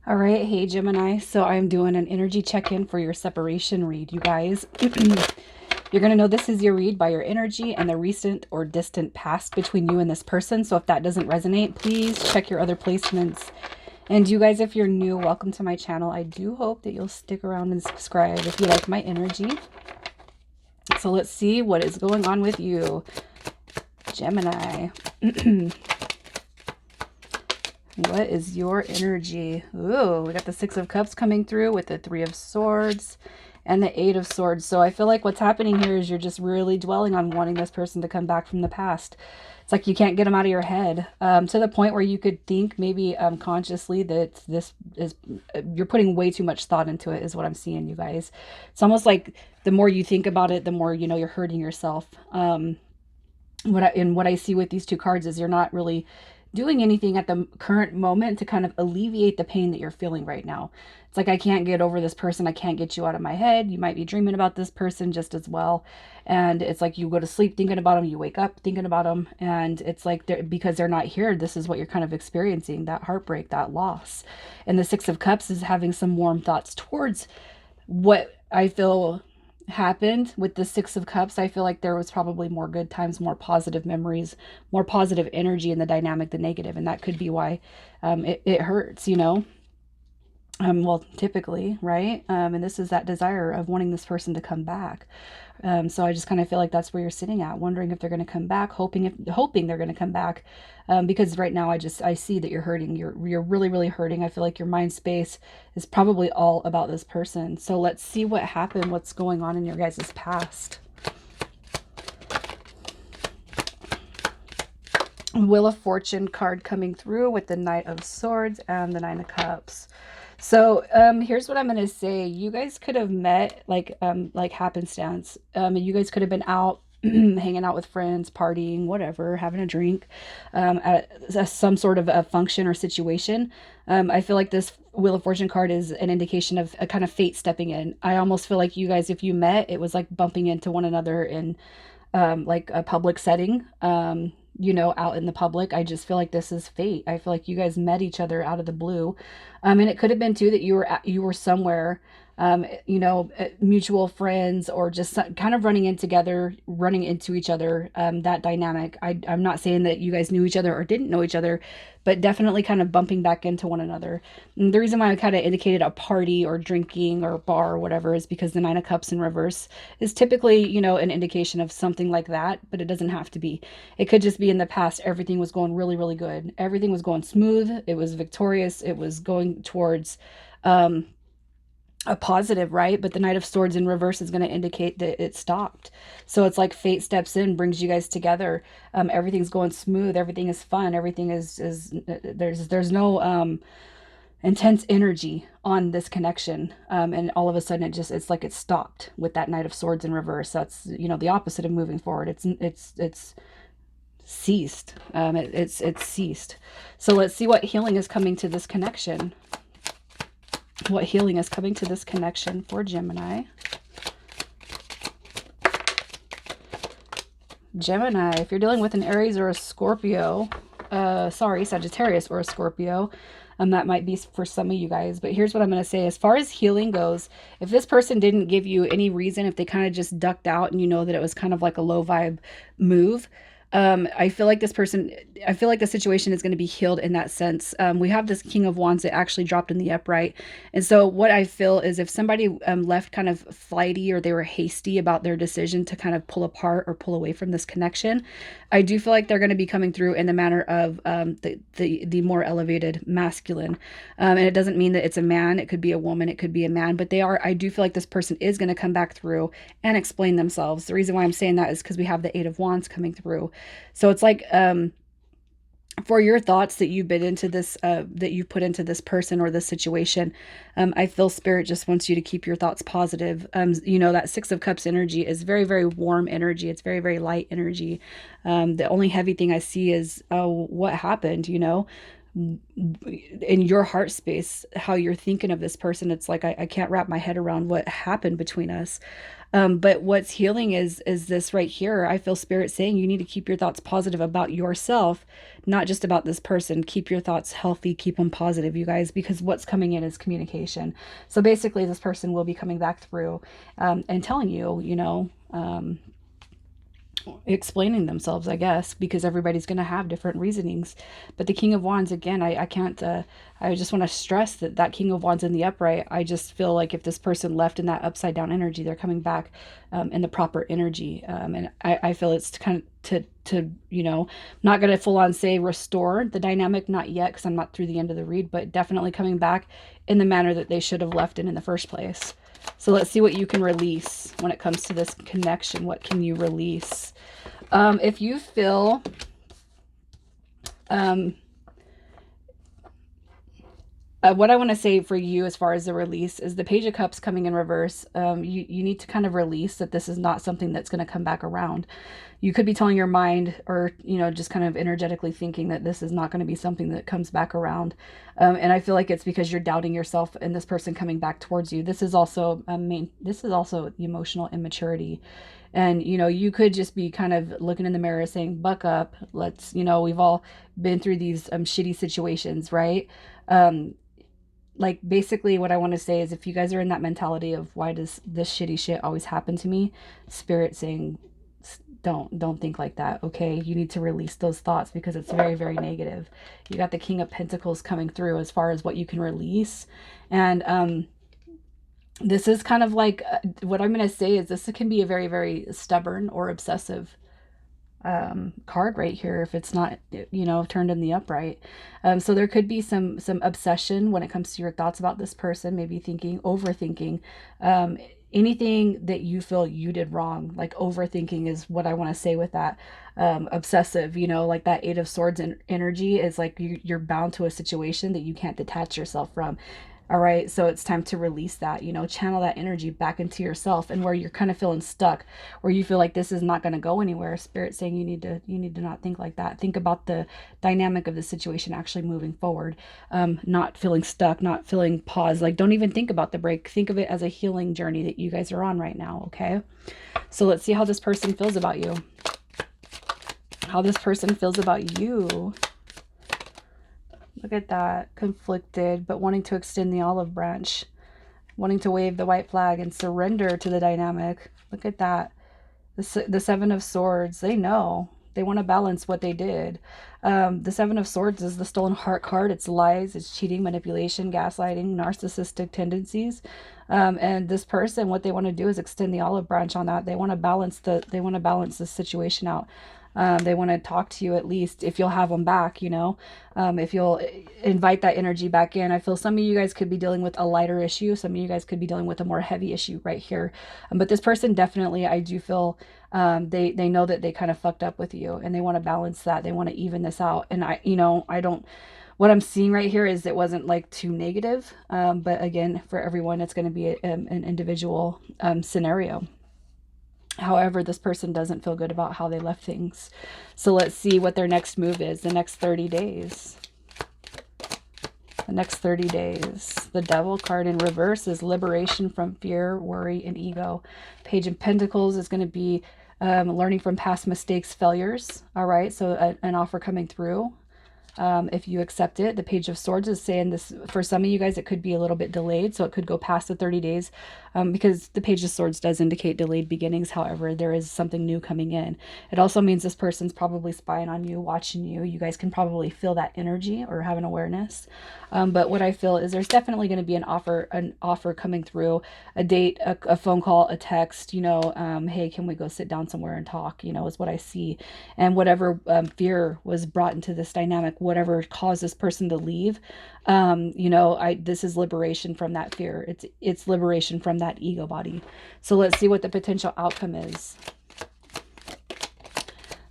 All right, hey Gemini. So I'm doing an energy check-in for your separation read, you guys. You're going to know this is your read by your energy and the recent or distant past between you and this person. So if that doesn't resonate, please check your other placements. And you guys, if you're new, welcome to my channel. I do hope that you'll stick around and subscribe if you like my energy. So let's see what is going on with you, Gemini. What is your energy? Ooh, we got the Six of Cups coming through with the Three of Swords and the Eight of Swords. So I feel like what's happening here is you're just really dwelling on wanting this person to come back from the past. It's like you can't get them out of your head, to the point where you could think maybe consciously that this is, you're putting way too much thought into it is what I'm seeing, you guys. It's almost like the more you think about it, the more, you know, you're hurting yourself. What I see with these two cards is you're not really doing anything at the current moment to kind of alleviate the pain that you're feeling right now. It's like, I can't get over this person. I can't get you out of my head. You might be dreaming about this person just as well. And it's like you go to sleep thinking about them, you wake up thinking about them. And it's like, because they're not here, this is what you're kind of experiencing, that heartbreak, that loss. And the Six of Cups is having some warm thoughts towards what I feel happened with the Six of Cups. I feel like there was probably more good times, more positive memories, more positive energy in the dynamic than negative, and that could be why it hurts, you know. Well, typically, right? And this is that desire of wanting this person to come back. So I just kind of feel like that's where you're sitting at, wondering if they're going to come back, hoping they're going to come back, because right now I see that you're hurting. You're really really hurting. I feel like your mind space is probably all about this person. So let's see what happened, what's going on in your guys' past. Wheel of Fortune card coming through with the Knight of Swords and the Nine of Cups. So here's what I'm gonna say. You guys could have met like happenstance. You guys could have been out hanging out with friends, partying, whatever, having a drink, at some sort of a function or situation. I feel like this Wheel of Fortune card is an indication of a kind of fate stepping in. I almost feel like you guys, if you met, it was like bumping into one another in like a public setting, you know, out in the public. I just feel like this is fate. I feel like you guys met each other out of the blue. And it could have been too that you were somewhere, you know, mutual friends, or just kind of running in together, running into each other, that dynamic. I'm not saying that you guys knew each other or didn't know each other, but definitely kind of bumping back into one another. And the reason why I kind of indicated a party or drinking or bar or whatever is because the Nine of Cups in reverse is typically, you know, an indication of something like that, but it doesn't have to be. It could just be in the past, everything was going really, really good. Everything was going smooth. It was victorious. It was going towards um, a positive, right? But the Knight of Swords in reverse is going to indicate that it stopped. So it's like fate steps in, brings you guys together. Everything's going smooth. Everything is fun. Everything is there's no intense energy on this connection, and all of a sudden it's like it stopped with that Knight of Swords in reverse. That's, you know, the opposite of moving forward. It's ceased. It's ceased. So let's see what healing is coming to this connection. What healing is coming to this connection for Gemini. Gemini, if you're dealing with an Aries or a Scorpio, Sagittarius or a Scorpio, that might be for some of you guys. But here's what I'm going to say. As far as healing goes, if this person didn't give you any reason, if they kind of just ducked out and you know that it was kind of like a low vibe move, I feel like I feel like the situation is going to be healed in that sense. We have this King of Wands that actually dropped in the upright. And so what I feel is if somebody left kind of flighty, or they were hasty about their decision to kind of pull apart or pull away from this connection, I do feel like they're going to be coming through in the manner of the more elevated masculine. And it doesn't mean that it's a man. It could be a woman. It could be a man. But I do feel like this person is going to come back through and explain themselves. The reason why I'm saying that is because we have the Eight of Wands coming through. So it's like, for your thoughts that you've been into this, that you put into this person or this situation, I feel Spirit just wants you to keep your thoughts positive. You know, that Six of Cups energy is very, very warm energy. It's very, very light energy. The only heavy thing I see is, oh, what happened? You know, in your heart space, how you're thinking of this person. It's like I can't wrap my head around what happened between us. But what's healing is this right here. I feel spirit saying you need to keep your thoughts positive about yourself, not just about this person. Keep your thoughts healthy, keep them positive, you guys, because what's coming in is communication. So basically, this person will be coming back through and telling you, explaining themselves, I guess, because everybody's going to have different reasonings. But the King of Wands, again, I can't, I just want to stress that that King of Wands in the upright, I just feel like if this person left in that upside down energy, they're coming back in the proper energy. And I feel it's kind of not going to full on say restore the dynamic, not yet, because I'm not through the end of the read, but definitely coming back in the manner that they should have left in the first place. So let's see what you can release when it comes to this connection. What can you release? If you feel what I want to say for you as far as the release is the Page of Cups coming in reverse. You need to kind of release that this is not something that's going to come back around. You could be telling your mind or, just kind of energetically thinking that this is not going to be something that comes back around. And I feel like it's because you're doubting yourself and this person coming back towards you. This is also emotional immaturity. And, you could just be kind of looking in the mirror saying, buck up. Let's, we've all been through these shitty situations, right? Like basically what I want to say is if you guys are in that mentality of why does this shitty shit always happen to me, spirit saying don't think like that. Okay, you need to release those thoughts because it's very, very negative. You got the King of Pentacles coming through as far as what you can release. And this is kind of like what I'm going to say is this can be a very, very stubborn or obsessive card right here if it's not turned in the upright. So there could be some obsession when it comes to your thoughts about this person, maybe overthinking anything that you feel you did wrong. Like overthinking is what I want to say with that. Obsessive, like that Eight of Swords energy is like you're bound to a situation that you can't detach yourself from. All right, so it's time to release that, channel that energy back into yourself, and where you're kind of feeling stuck, where you feel like this is not going to go anywhere. Spirit saying you need to not think like that. Think about the dynamic of the situation actually moving forward, not feeling stuck, not feeling paused. Like don't even think about the break. Think of it as a healing journey that you guys are on right now. Okay, so let's see how this person feels about you. How this person feels about you. Look at that. Conflicted, but wanting to extend the olive branch. Wanting to wave the white flag and surrender to the dynamic. Look at that. The Seven of Swords. They know. They want to balance what they did. The Seven of Swords is the stolen heart card. It's lies, it's cheating, manipulation, gaslighting, narcissistic tendencies. And this person, what they want to do is extend the olive branch on that. They want to balance the situation out. They want to talk to you at least if you'll have them back, if you'll invite that energy back in. I feel some of you guys could be dealing with a lighter issue. Some of you guys could be dealing with a more heavy issue right here. But this person definitely, I do feel they know that they kind of fucked up with you and they want to balance that. They want to even this out. And what I'm seeing right here is it wasn't like too negative. But again, for everyone, it's going to be an individual scenario. However, this person doesn't feel good about how they left things. So let's see what their next move is, the next 30 days. The next 30 days. The Devil card in reverse is liberation from fear, worry, and ego. Page of Pentacles is going to be learning from past mistakes, failures. All right, so an offer coming through. If you accept it. The Page of Swords is saying this, for some of you guys, it could be a little bit delayed, so it could go past the 30 days because the Page of Swords does indicate delayed beginnings. However, there is something new coming in. It also means this person's probably spying on you, watching you. You guys can probably feel that energy or have an awareness. But what I feel is there's definitely going to be an offer coming through, a date, a phone call, a text, hey, can we go sit down somewhere and talk, is what I see. And whatever fear was brought into this dynamic, whatever caused this person to leave, this is liberation from that fear. It's liberation from that ego body. So let's see what the potential outcome is.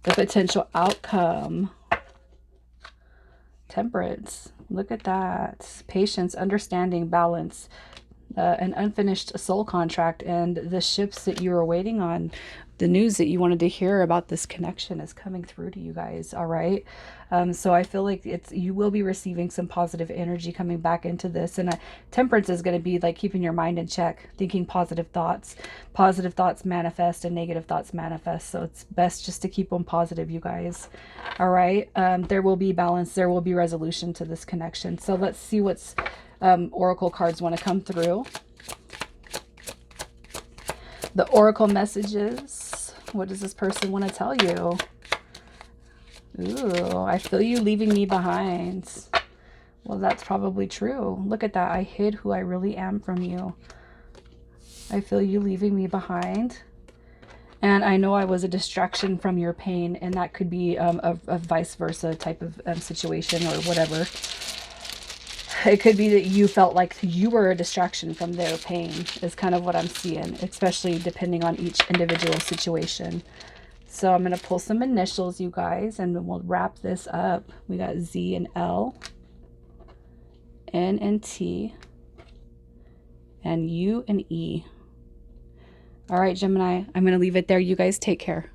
The potential outcome. Temperance. Look at that. Patience, understanding, balance, an unfinished soul contract, and the ships that you are waiting on. the news that you wanted to hear about this connection is coming through to you guys. All right. So I feel like you will be receiving some positive energy coming back into this. And temperance is going to be like keeping your mind in check, thinking positive thoughts. Positive thoughts manifest and negative thoughts manifest. So it's best just to keep them positive, you guys. All right. There will be balance. There will be resolution to this connection. So let's see what's oracle cards want to come through. The oracle messages. What does this person want to tell you? Ooh, I feel you leaving me behind. Well, that's probably true. Look at that. I hid who I really am from you. I feel you leaving me behind. And I know I was a distraction from your pain, and that could be a vice versa type of situation or whatever. It could be that you felt like you were a distraction from their pain is kind of what I'm seeing, especially depending on each individual situation. So I'm going to pull some initials, you guys, and we'll wrap this up. We got Z and L, N and T, and U and E. All right, Gemini, I'm going to leave it there. You guys take care.